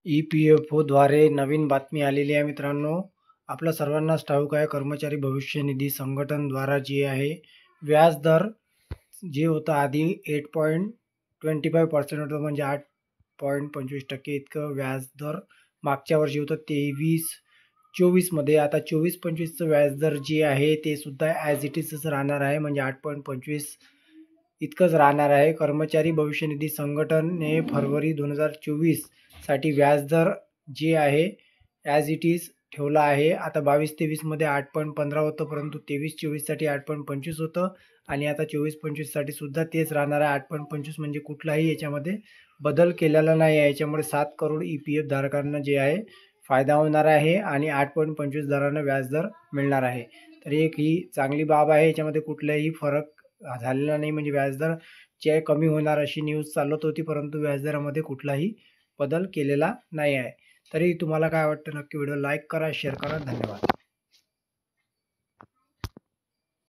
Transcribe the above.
EPFOद्वारे नवीन बातमी आलेली आहे मित्रांनो. आपल्या सर्वांनाच ठाऊक आहे, कर्मचारी भविष्य निधी संघटनद्वारा जे आहे व्याजदर जे होतं आधी 8.25% होतं, म्हणजे 8.25% इतकं व्याजदर मागच्या वर्षी होतं 23-24मध्ये. आता 24-25चं व्याजदर जे आहे ते सुद्धा ॲज इट इजच राहणार आहे, म्हणजे 8.25 इतकंच राहणार आहे. कर्मचारी भविष्य निधी संघटनेने फरवरी 2024 साठी व्याजदर जे आहे ॲज इट इज ठेवला आहे. आता 22-23मध्ये 8.15 होतं, परंतु 23-24 साठी 8.25 होतं आणि आता 24-25 साठी सुद्धा तेच राहणार आहे 8.25, म्हणजे कुठलाही याच्यामध्ये बदल केलेला नाही आहे. याच्यामुळे 7 करोड EPF धारकांना जे आहे फायदा होणार आहे आणि 8.25 दरानं व्याजदर मिळणार आहे. तर एक ही चांगली बाब आहे. याच्यामध्ये कुठलाही फरक झालेला नाही, म्हणजे व्याजदर जे कमी होणार अशी न्यूज चालत होती, परंतु व्याजदरामध्ये कुठलाही बदल केलेला नाही आहे. तरी तुम्हाला काय वाटतं नक्की व्हिडिओ लाईक करा, शेअर करा. धन्यवाद.